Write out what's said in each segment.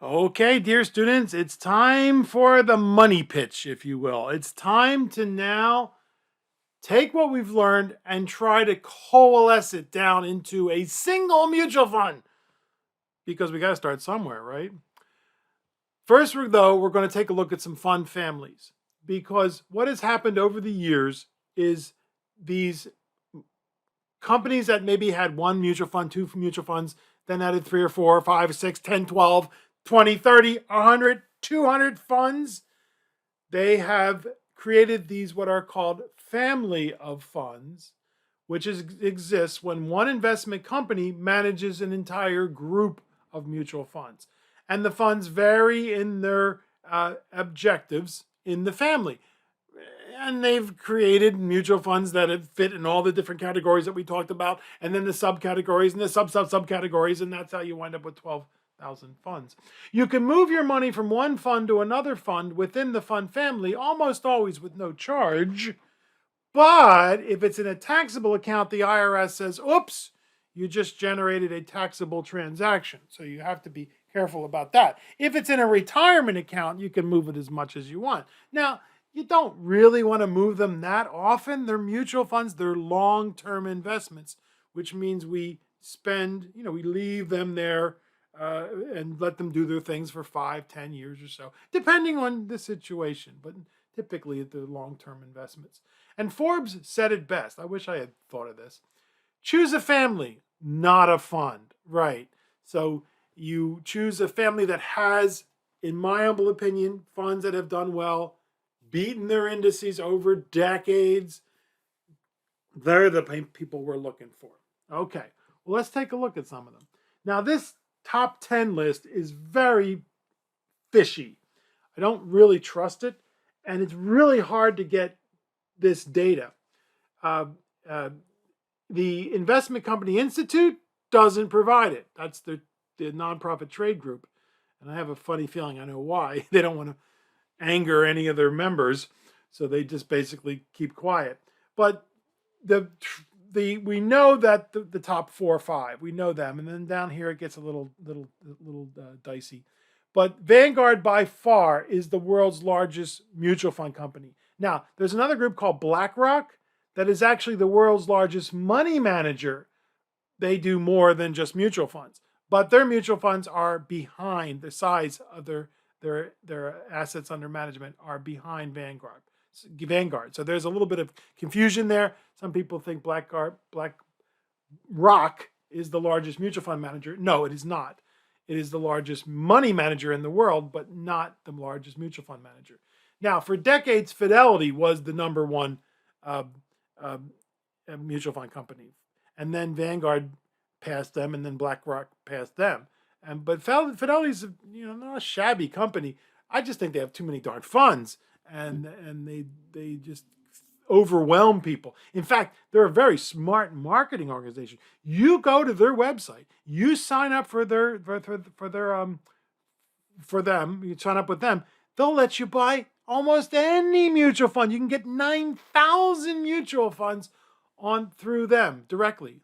Okay, dear students, it's time for the money pitch, if you will. It's time to now take what we've learned and try to coalesce it down into a single mutual fund because we got to start somewhere, right? First, though, we're going to take a look at some fund families because what has happened over the years is these companies that maybe had one mutual fund, two mutual funds, then added 3 or 4 or 5 or 6, 10, 12, 20, 30, 100, 200 funds. They have created these what are called family of funds, which exists when one investment company manages an entire group of mutual funds. And the funds vary in their objectives in the family. And they've created mutual funds that have fit in all the different categories that we talked about, and then the subcategories and the subcategories, and that's how you wind up with 12,000 funds. You can move your money from one fund to another fund within the fund family, almost always with no charge. But if it's in a taxable account, the IRS says, oops, you just generated a taxable transaction. So you have to be careful about that. If it's in a retirement account, you can move it as much as you want. Now, you don't really want to move them that often. They're mutual funds, they're long-term investments, which means we we leave them there and let them do their things for 5, 10 years or so, depending on the situation, but typically they're long-term investments. And Forbes said it best. I wish I had thought of this. Choose a family, not a fund, right? So you choose a family that has, in my humble opinion, funds that have done well, beaten their indices over decades. They're the people we're looking for. Okay, well, let's take a look at some of them. Now, this top 10 list is very fishy. I don't really trust it, and it's really hard to get this data. Uh, uh, the Investment Company Institute doesn't provide it. That's the nonprofit trade group. And I have a funny feeling I know why. They don't want to anger any of their members, so they just basically keep quiet. But we know that the top 4 or 5, we know them, and then down here it gets a little dicey. But Vanguard by far is the world's largest mutual fund company. Now, there's another group called BlackRock that is actually the world's largest money manager. They do more than just mutual funds, but their mutual funds are behind the size of their assets under management are behind Vanguard. So there's a little bit of confusion there. Some people think BlackRock is the largest mutual fund manager. No, it is not. It is the largest money manager in the world, but not the largest mutual fund manager. Now, for decades, Fidelity was the number one mutual fund company, and then Vanguard passed them, and then BlackRock passed them. But Fidelity's not a shabby company. I just think they have too many darn funds, and they just overwhelm people. In fact, they're a very smart marketing organization. You go to their website, you sign up for them, you sign up with them, they'll let you buy almost any mutual fund. You can get 9,000 mutual funds on through them directly.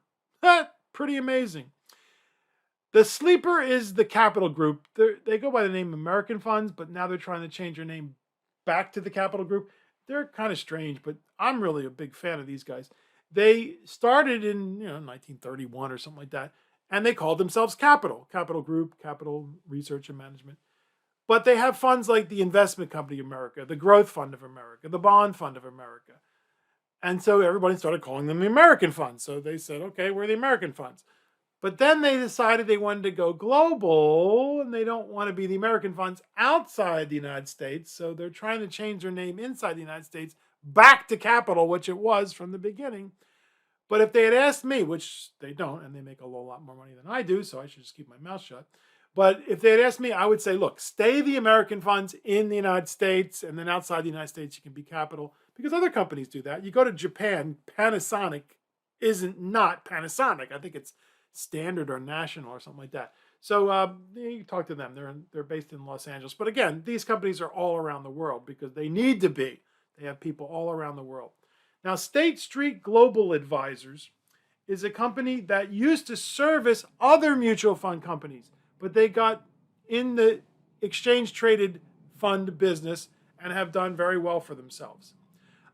Pretty amazing. The sleeper is the Capital Group. They go by the name American Funds, but now they're trying to change their name back to the Capital Group. They're kind of strange, but I'm really a big fan of these guys. They started in 1931 or something like that, and they called themselves Capital Group, Capital Research and Management. But they have funds like the Investment Company of America, the Growth Fund of America, the Bond Fund of America. And so everybody started calling them the American Funds. So they said, okay, we're the American Funds. But then they decided they wanted to go global, and they don't want to be the American funds outside the United States. So they're trying to change their name inside the United States back to Capital, which it was from the beginning. But if they had asked me, which they don't, and they make a lot more money than I do, so I should just keep my mouth shut. But if they had asked me, I would say, look, stay the American funds in the United States, and then outside the United States, you can be Capital, because other companies do that. You go to Japan, Panasonic isn't not Panasonic. I think it's Standard or National or something like that. So you talk to them. They're based in Los Angeles. But again, these companies are all around the world because they need to be. They have people all around the world. Now, State Street Global Advisors is a company that used to service other mutual fund companies, but they got in the exchange traded fund business and have done very well for themselves.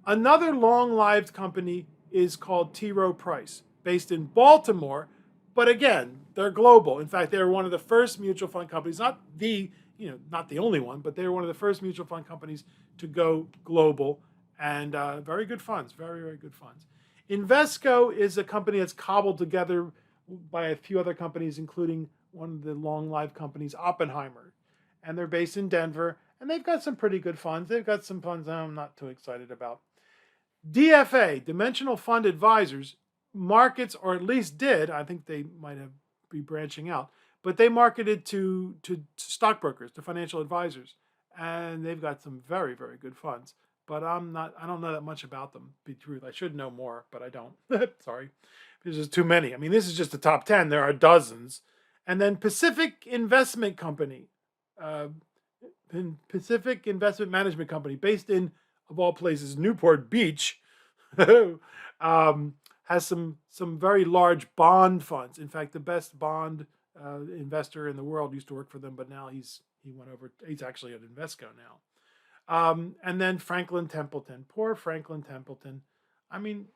Another long-lived company is called T. Rowe Price, based in Baltimore, but again, they're global. In fact, they were one of the first mutual fund companies, not the only one, but they were one of the first mutual fund companies to go global, and very good funds, very, very good funds. Invesco is a company that's cobbled together by a few other companies, including one of the long-lived companies, Oppenheimer, and they're based in Denver, and they've got some pretty good funds. They've got some funds I'm not too excited about. DFA, Dimensional Fund Advisors, markets, or at least did, I think they might have be branching out, but they marketed to stockbrokers, to financial advisors, and they've got some very, very good funds. But I don't know that much about them, to be truth. I should know more, but I don't. Sorry. There's just too many. I mean, this is just the top 10. There are dozens. And then Pacific Investment Company, Pacific Investment Management Company, based in, of all places, Newport Beach, has some very large bond funds. In fact, the best bond investor in the world used to work for them, but now he went over. He's actually at Invesco now. And then Franklin Templeton. Poor Franklin Templeton. I mean,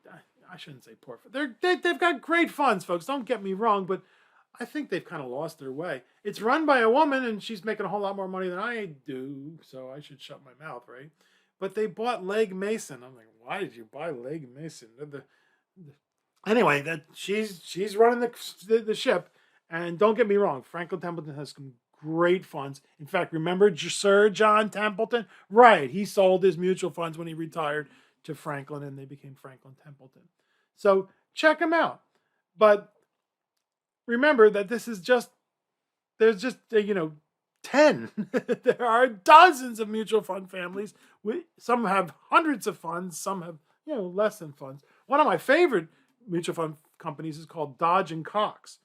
I shouldn't say poor. They've got great funds, folks. Don't get me wrong, but I think they've kind of lost their way. It's run by a woman, and she's making a whole lot more money than I do, so I should shut my mouth, right? But they bought Legg Mason. I'm like, why did you buy Legg Mason? Anyway, she's running the ship, and don't get me wrong, Franklin Templeton has some great funds. In fact, remember Sir John Templeton? Right, he sold his mutual funds when he retired to Franklin, and they became Franklin Templeton. So check them out. But remember that there's just 10. There are dozens of mutual fund families. Some have hundreds of funds, some have less than funds. One of my favorite mutual fund companies is called Dodge and Cox.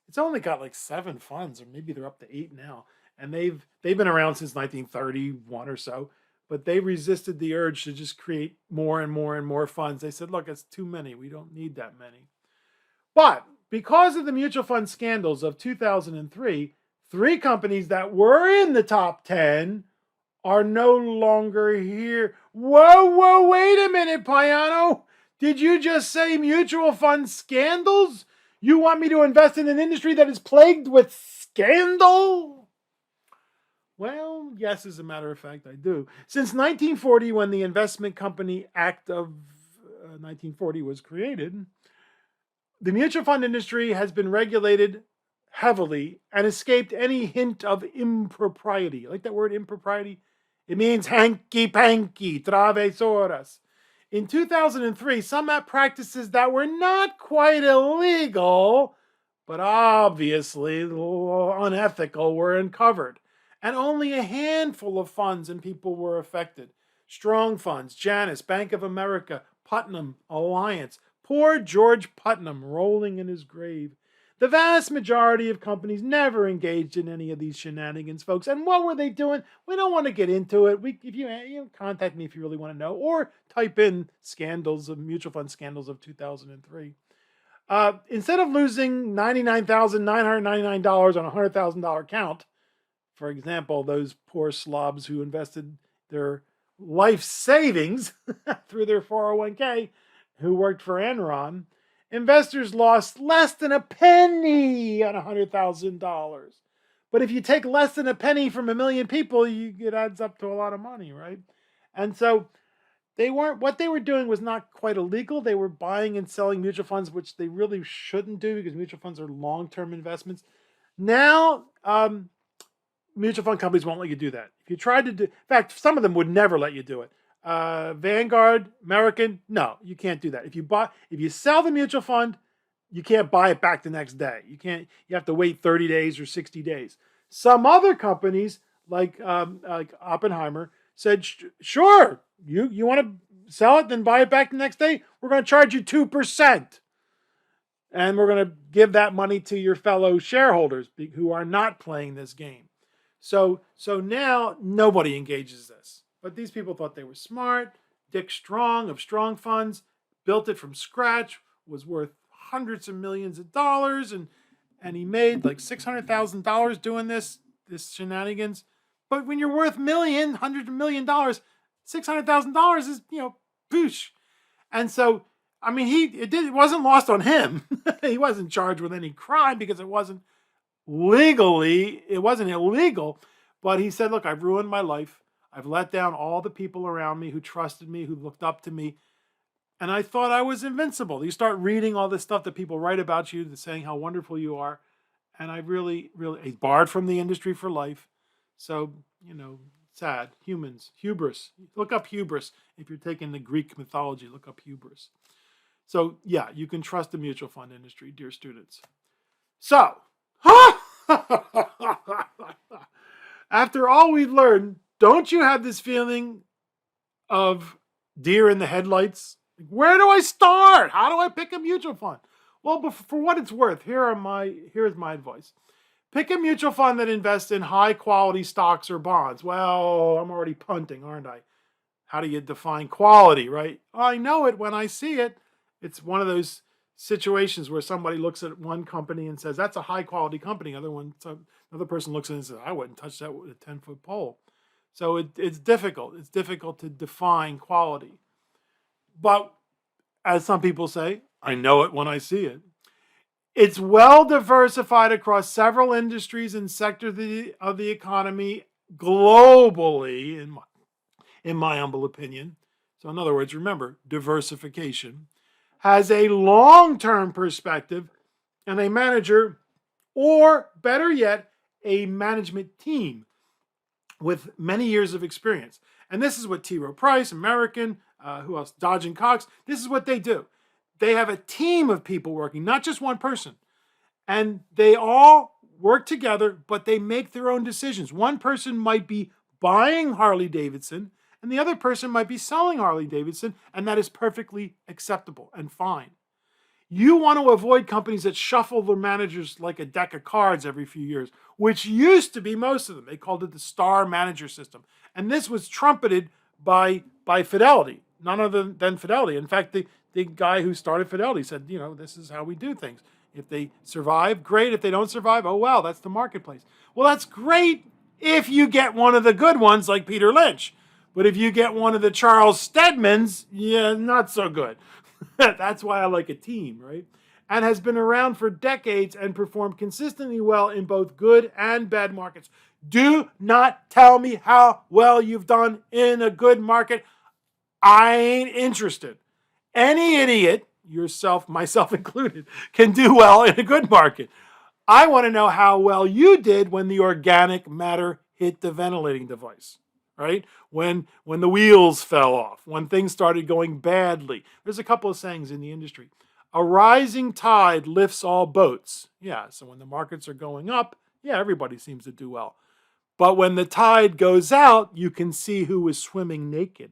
It's only got like 7 funds, or maybe they're up to 8 now. And they've been around since 1931 or so, but they resisted the urge to just create more and more and more funds. They said, look, it's too many. We don't need that many. But because of the mutual fund scandals of 2003, 3 companies that were in the top 10 are no longer here. Whoa, wait a minute, Payano. Did you just say mutual fund scandals? You want me to invest in an industry that is plagued with scandal? Well, yes, as a matter of fact, I do. Since 1940, when the Investment Company Act of 1940 was created, the mutual fund industry has been regulated heavily and escaped any hint of impropriety. Like that word impropriety? It means hanky-panky, travesuras. In 2003, some practices that were not quite illegal, but obviously unethical, were uncovered. And only a handful of funds and people were affected. Strong funds, Janus, Bank of America, Putnam, Alliance. Poor George Putnam rolling in his grave. The vast majority of companies never engaged in any of these shenanigans, folks. And what were they doing? We don't want to get into it. If you contact me if you really want to know, or type in scandals of mutual fund scandals of 2003. Instead of losing $99,999 on a $100,000 account, for example, those poor slobs who invested their life savings through their 401k, who worked for Enron, investors lost less than a penny on $100,000. But if you take less than a penny from 1 million people, it adds up to a lot of money, right? And so what they were doing was not quite illegal. They were buying and selling mutual funds, which they really shouldn't do because mutual funds are long-term investments. Now, mutual fund companies won't let you do that. If you tried to do, in fact, some of them would never let you do it. Vanguard, American, no, you can't do that. If you sell the mutual fund, you can't buy it back the next day. You have to wait 30 days or 60 days. Some other companies, like Oppenheimer, said, sure, you want to sell it, then buy it back the next day. We're going to charge you 2%. And we're going to give that money to your fellow shareholders who are not playing this game. So now nobody engages this. But these people thought they were smart. Dick Strong of Strong Funds built it from scratch, was worth hundreds of millions of dollars, and he made like $600,000 doing this this shenanigans. But when you're worth hundreds of million dollars, $600,000 is, boosh. And so, I mean, it wasn't lost on him. He wasn't charged with any crime because it wasn't illegal. But he said, look, I've ruined my life. I've let down all the people around me who trusted me, who looked up to me. And I thought I was invincible. You start reading all this stuff that people write about you, saying how wonderful you are. And I really, he's barred from the industry for life. So, sad. Humans, hubris. Look up hubris. If you're taking the Greek mythology, look up hubris. So, yeah, you can trust the mutual fund industry, dear students. So, after all we've learned, don't you have this feeling of deer in the headlights? Where do I start? How do I pick a mutual fund? Well, for what it's worth, here's my advice. Pick a mutual fund that invests in high quality stocks or bonds. Well, I'm already punting, aren't I? How do you define quality, right? I know it when I see it. It's one of those situations where somebody looks at one company and says, that's a high quality company. Another person looks at it and says, I wouldn't touch that with a 10-foot pole. So it's difficult. It's difficult to define quality. But as some people say, I know it when I see it. It's well diversified across several industries and sectors of the economy globally, in my humble opinion. So in other words, remember, diversification has a long-term perspective and a manager, or better yet, a management team with many years of experience. And this is what T. Rowe Price, American, who else? Dodge and Cox, this is what they do. They have a team of people working, not just one person. And they all work together, but they make their own decisions. One person might be buying Harley Davidson, and the other person might be selling Harley Davidson, and that is perfectly acceptable and fine. You want to avoid companies that shuffle their managers like a deck of cards every few years, which used to be most of them. They called it the star manager system. And this was trumpeted by Fidelity, none other than Fidelity. In fact, the guy who started Fidelity said, this is how we do things. If they survive, great. If they don't survive, oh, well, that's the marketplace. Well, that's great if you get one of the good ones like Peter Lynch. But if you get one of the Charles Stedmans, yeah, not so good. That's why I like a team, right? And has been around for decades and performed consistently well in both good and bad markets. Do not tell me how well you've done in a good market. I ain't interested. Any idiot, yourself, myself included, can do well in a good market. I want to know how well you did when the organic matter hit the ventilating device, right? When the wheels fell off, when things started going badly. There's a couple of sayings in the industry. A rising tide lifts all boats. Yeah, so when the markets are going up, yeah, everybody seems to do well. But when the tide goes out, you can see who is swimming naked.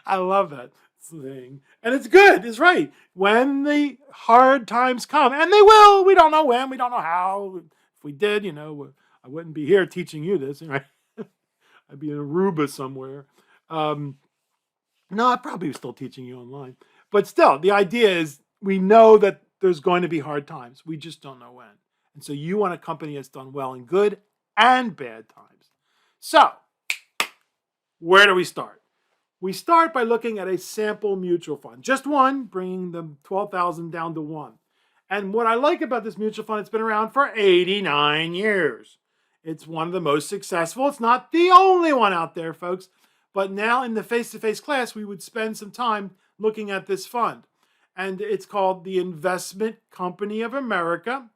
I love that thing. And it's good. It's right. When the hard times come, and they will, we don't know when, we don't know how. If we did, I wouldn't be here teaching you this. Right? I'd be in Aruba somewhere. No, I'd probably be still teaching you online. But still, the idea is we know that there's going to be hard times. We just don't know when. And so you want a company that's done well in good and bad times. So, where do we start? We start by looking at a sample mutual fund. Just one, bringing the 12,000 down to one. And what I like about this mutual fund, it's been around for 89 years. It's one of the most successful. It's not the only one out there, folks. But now in the face-to-face class, we would spend some time looking at this fund. And it's called the Investment Company of America.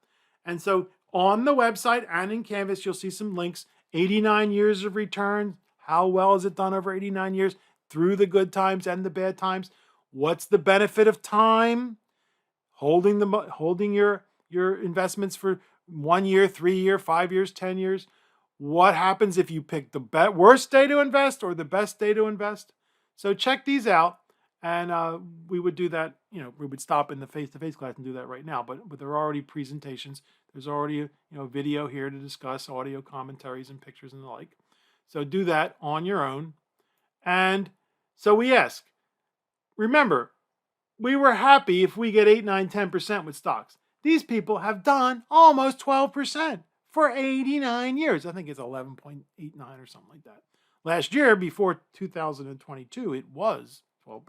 And so on the website and in Canvas, you'll see some links. 89 years of return. How well has it done over 89 years? Through the good times and the bad times. What's the benefit of time? Holding your investments for 1 year, 3 year, 5 years, 10 years. What happens if you pick the worst day to invest or the best day to invest? So check these out. And we would do that, we would stop in the face-to-face class and do that right now. But there are already presentations. There's already video here to discuss, audio commentaries and pictures and the like. So do that on your own. And so we ask, remember, we were happy if we get 8, 9, 10% with stocks. These people have done almost 12%, for 89 years. I think it's 11.89 or something like that. Last year, before 2022, it was 12%.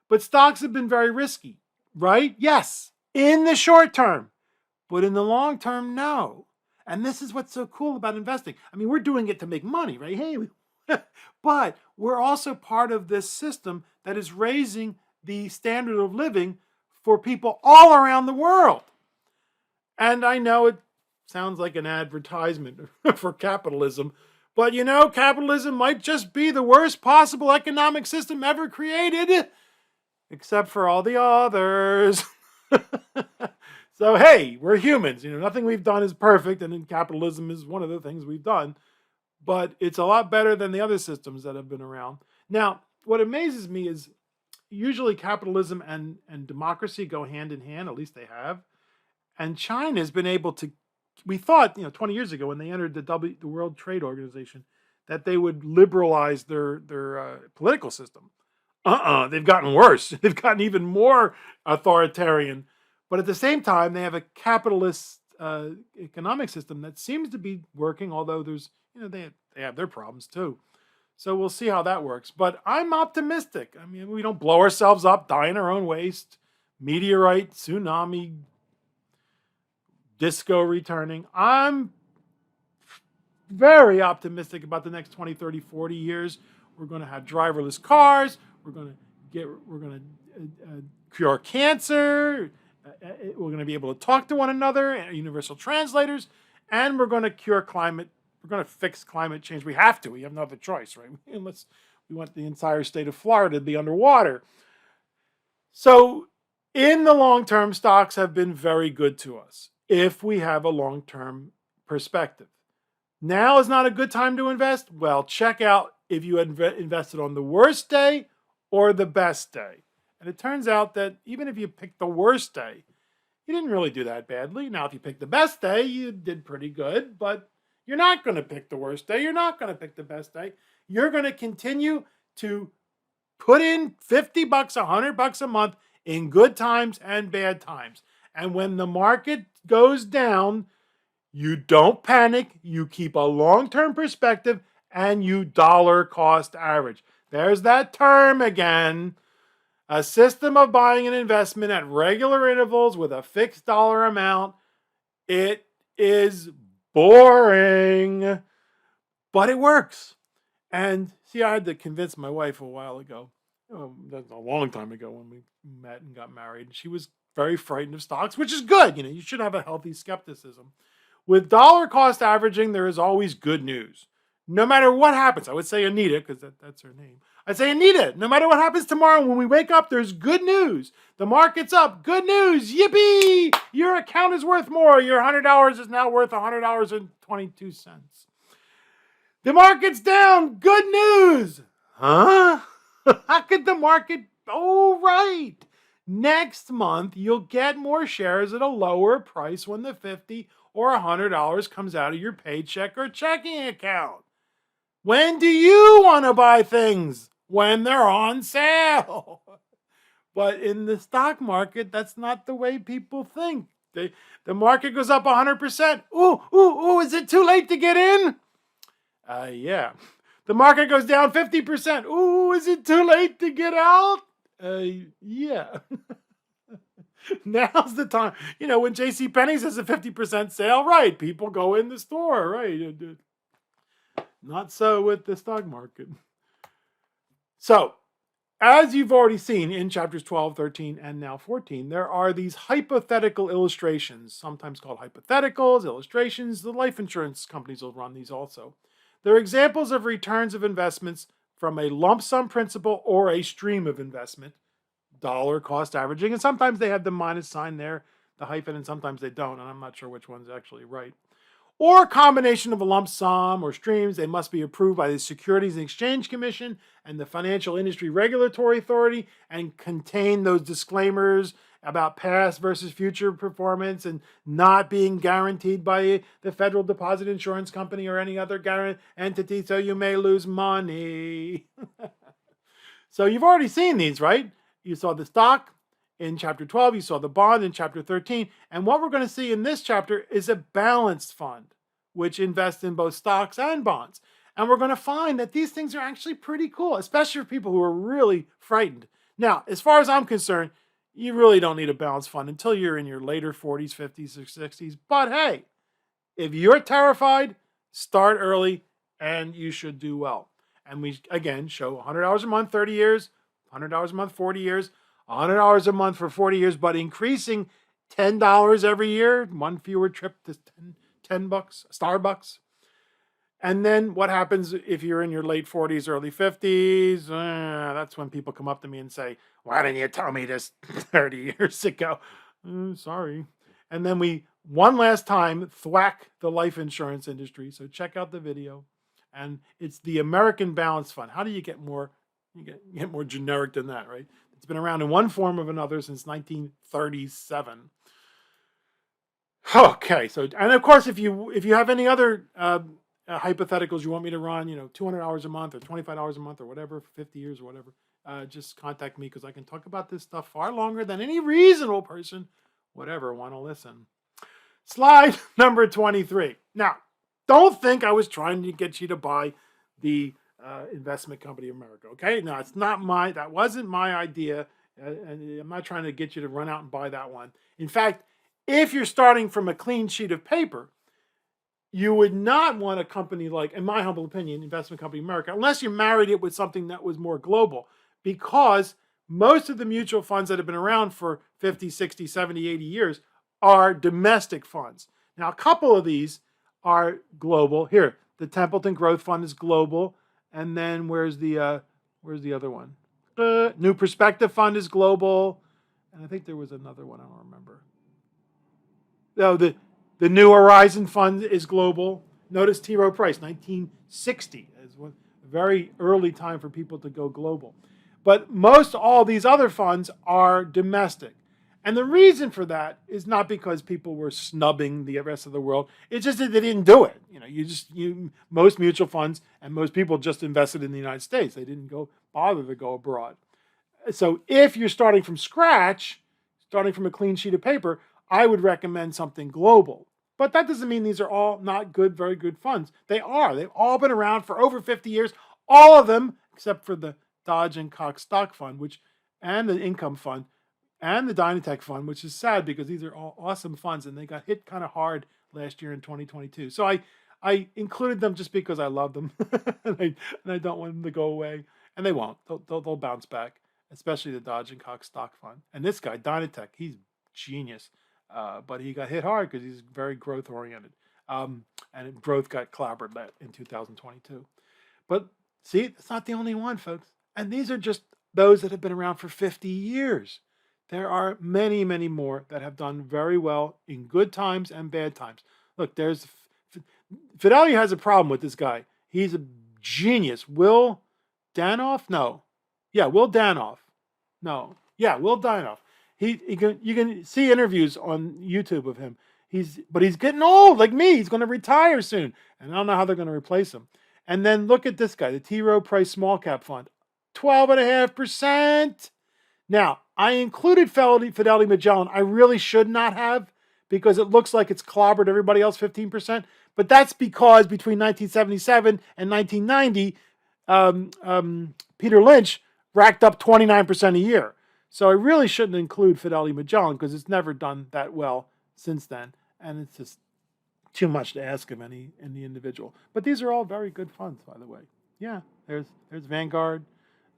But stocks have been very risky, right? Yes, in the short term. But in the long term, no. And this is what's so cool about investing. I mean, we're doing it to make money, right? Hey, but we're also part of this system that is raising the standard of living for people all around the world. And I know it sounds like an advertisement for capitalism, but capitalism might just be the worst possible economic system ever created, except for all the others. So, hey, we're humans. Nothing we've done is perfect, and then capitalism is one of the things we've done. But it's a lot better than the other systems that have been around. Now, what amazes me is usually capitalism and democracy go hand in hand, at least they have. And China has been able to, we thought, 20 years ago when they entered the World Trade Organization, that they would liberalize their political system. They've gotten worse. They've gotten even more authoritarian. But at the same time, they have a capitalist economic system that seems to be working, although there's, they have their problems too. So we'll see how that works. But I'm optimistic. I mean, we don't blow ourselves up, die in our own waste, meteorite, tsunami, disco returning. I'm very optimistic about the next 20, 30, 40 years. We're going to have driverless cars. We're going to cure cancer. We're going to be able to talk to one another, universal translators, and we're going to cure climate. We're going to fix climate change. We have to. We have no other choice, right? Unless we want the entire state of Florida to be underwater. So in the long term, stocks have been very good to us if we have a long-term perspective. Now is not a good time to invest? Well, check out if you had invested on the worst day or the best day. And it turns out that even if you picked the worst day, you didn't really do that badly. Now, if you picked the best day, you did pretty good, but you're not going to pick the worst day. You're not going to pick the best day. You're going to continue to put in $50, $100 a month in good times and bad times. And when the market goes down, you don't panic. You keep a long-term perspective and you dollar cost average. There's that term again. A system of buying an investment at regular intervals with a fixed dollar amount. It is boring, but it works. And see, I had to convince my wife a while ago, a long time ago when we met and got married. She was very frightened of stocks, which is good. You should have a healthy skepticism. With dollar cost averaging, there is always good news. No matter what happens, I would say Anita, because that's her name. I'd say, Anita, no matter what happens tomorrow, when we wake up, there's good news. The market's up. Good news. Yippee! Your account is worth more. Your $100 is now worth $100.22. The market's down. Good news. Huh? How could the market? Oh, right. Next month, you'll get more shares at a lower price when the $50 or $100 comes out of your paycheck or checking account. When do you want to buy things? When they're on sale. But in the stock market, that's not the way people think. The market goes up 100%. Ooh, is it too late to get in? Yeah. The market goes down 50%. Ooh, is it too late to get out? Yeah. Now's the time. When JCPenney has a 50% sale, right, people go in the store, right? Not so with the stock market. So, as you've already seen in chapters 12, 13, and now 14, there are these hypothetical illustrations, sometimes called hypotheticals, illustrations. The life insurance companies will run these also. They're examples of returns of investments from a lump sum principal or a stream of investment, dollar cost averaging, and sometimes they have the minus sign there, the hyphen, and sometimes they don't, and I'm not sure which one's actually right. Or a combination of a lump sum or streams. They must be approved by the Securities and Exchange Commission and the Financial Industry Regulatory Authority and contain those disclaimers about past versus future performance and not being guaranteed by the Federal Deposit Insurance Company or any other entity, so you may lose money. So you've already seen these, right? You saw the stock In chapter 12, you saw the bond in chapter 13. And what we're going to see in this chapter is a balanced fund, which invests in both stocks and bonds. And we're going to find that these things are actually pretty cool, especially for people who are really frightened. Now, as far as I'm concerned, you really don't need a balanced fund until you're in your later 40s, 50s, or 60s. But hey, if you're terrified, start early and you should do well. And we, again, show $100 a month, 30 years, $100 a month, 40 years, $100 a month for 40 years, but increasing $10 every year, one fewer trip to $10, Starbucks. And then what happens if you're in your late 40s, early 50s? That's when people come up to me and say, why didn't you tell me this 30 years ago? Sorry. And then we, one last time, thwack the life insurance industry. So check out the video. And it's the American Balance Fund. How do you get more, you get more generic than that, right? It's been around in one form or another since 1937. Okay, so, and of course, if you have any other hypotheticals you want me to run, $200 a month or $25 a month or whatever, for 50 years or whatever, just contact me because I can talk about this stuff far longer than any reasonable person would ever want to listen. Slide number 23. Now, don't think I was trying to get you to buy the investment company of America, okay? No, that wasn't my idea, and I'm not trying to get you to run out and buy that one. In fact, if you're starting from a clean sheet of paper, you would not want a company like, in my humble opinion, Investment Company America, unless you married it with something that was more global, because most of the mutual funds that have been around for 50, 60, 70, 80 years are domestic funds. Now, a couple of these are global. Here, the Templeton Growth Fund is global. And then where's the other one? New Perspective Fund is global. And I think there was another one, I don't remember. No, the New Horizon Fund is global. Notice T. Rowe Price, 1960, is a very early time for people to go global. But all these other funds are domestic. And the reason for that is not because people were snubbing the rest of the world. It's just that they didn't do it. Most mutual funds and most people just invested in the United States. They didn't bother to go abroad. So if you're starting from scratch, starting from a clean sheet of paper, I would recommend something global. But that doesn't mean these are all not good, very good funds. They are. They've all been around for over 50 years. All of them, except for the Dodge and Cox Stock Fund, and the Income Fund, and the Dynatech Fund, which is sad because these are all awesome funds and they got hit kind of hard last year in 2022. So I included them just because I love them and I don't want them to go away. And they won't. They'll bounce back, especially the Dodge and Cox Stock Fund. And this guy, Dynatech, he's genius. But he got hit hard because he's very growth oriented. And growth got clobbered in 2022. But see, it's not the only one, folks. And these are just those that have been around for 50 years. There are many, many more that have done very well in good times and bad times. Look, Fidelity has a problem with this guy. He's a genius. Will Danoff? No. Yeah, Will Danoff. No. Yeah, Will Danoff. You can see interviews on YouTube of him. But he's getting old, like me. He's going to retire soon. And I don't know how they're going to replace him. And then look at this guy, the T. Rowe Price Small Cap Fund. 12.5%. Now, I included Fidelity Magellan. I really should not have because it looks like it's clobbered everybody else 15%. But that's because between 1977 and 1990, Peter Lynch racked up 29% a year. So I really shouldn't include Fidelity Magellan because it's never done that well since then. And it's just too much to ask of any individual. But these are all very good funds, by the way. Yeah, there's Vanguard.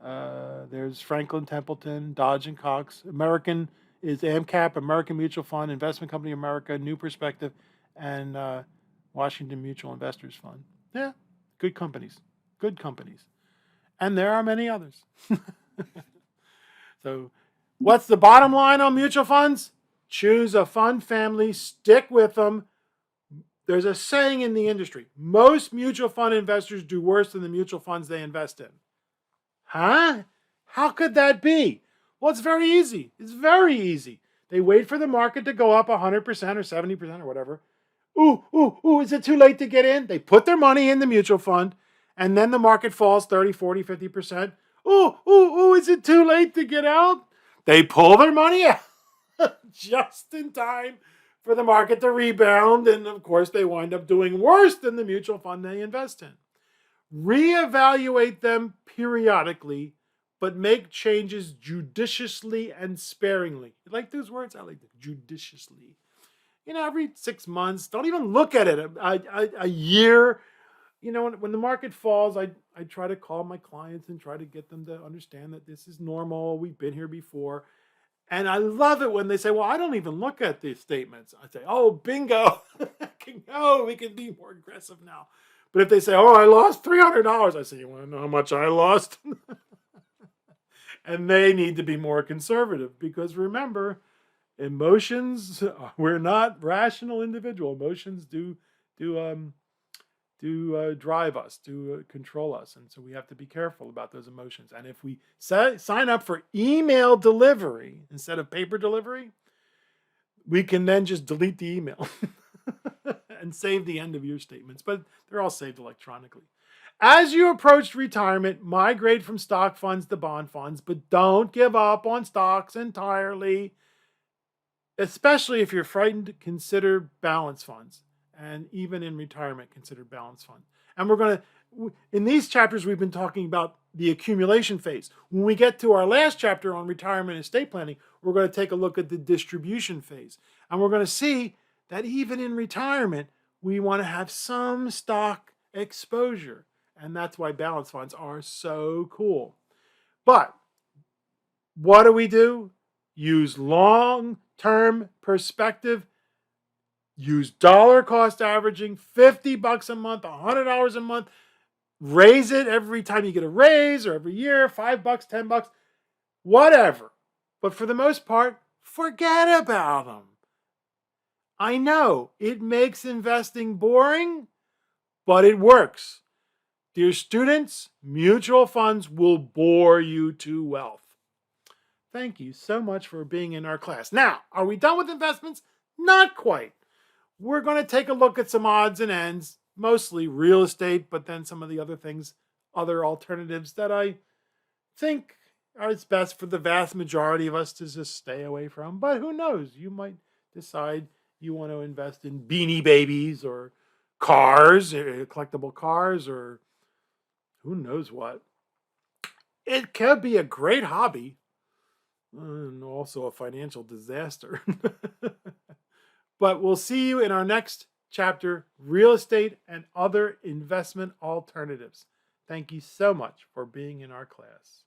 There's Franklin Templeton, Dodge and Cox. American is AMCAP, American Mutual Fund, Investment Company America, New Perspective, and Washington Mutual Investors Fund. Yeah, good companies. Good companies. And there are many others. So what's the bottom line on mutual funds? Choose a fund family, stick with them. There's a saying in the industry, most mutual fund investors do worse than the mutual funds they invest in. Huh? How could that be? Well, it's very easy. It's very easy. They wait for the market to go up 100% or 70% or whatever. Ooh, is it too late to get in? They put their money in the mutual fund, and then the market falls 30, 40, 50%. Ooh, is it too late to get out? They pull their money out just in time for the market to rebound. And of course, they wind up doing worse than the mutual fund they invest in. Reevaluate them periodically, but make changes judiciously and sparingly. You like those words? I like them. Judiciously. Every 6 months, don't even look at it. A year. When the market falls, I try to call my clients and try to get them to understand that this is normal. We've been here before. And I love it when they say, well, I don't even look at these statements. I say, oh, bingo. We can be more aggressive now. But if they say, oh, I lost $300, I say, you want to know how much I lost? And they need to be more conservative because remember, emotions, we're not rational individual. Emotions do drive us, do control us. And so we have to be careful about those emotions. And if we sign up for email delivery instead of paper delivery, we can then just delete the email and save the end of your statements. But they're all saved electronically. As you approach retirement, migrate from stock funds to bond funds, but don't give up on stocks entirely. Especially if you're frightened, consider balance funds. And even in retirement, consider balance funds. And in these chapters, we've been talking about the accumulation phase. When we get to our last chapter on retirement and estate planning, we're going to take a look at the distribution phase. And we're going to see that even in retirement, we want to have some stock exposure. And that's why balance funds are so cool. But what do? Use long-term perspective. Use dollar cost averaging, $50 a month, $100 a month. Raise it every time you get a raise or every year, $5, $10, whatever. But for the most part, forget about them. I know it makes investing boring, but it works. Dear students, mutual funds will bore you to wealth. Thank you so much for being in our class. Now, are we done with investments? Not quite. We're going to take a look at some odds and ends, mostly real estate, but then some of the other things, other alternatives that I think are it's best for the vast majority of us to just stay away from. But who knows? You might decide you want to invest in Beanie Babies or cars, collectible cars, or who knows what. It could be a great hobby and also a financial disaster. But we'll see you in our next chapter, Real Estate and Other Investment Alternatives. Thank you so much for being in our class.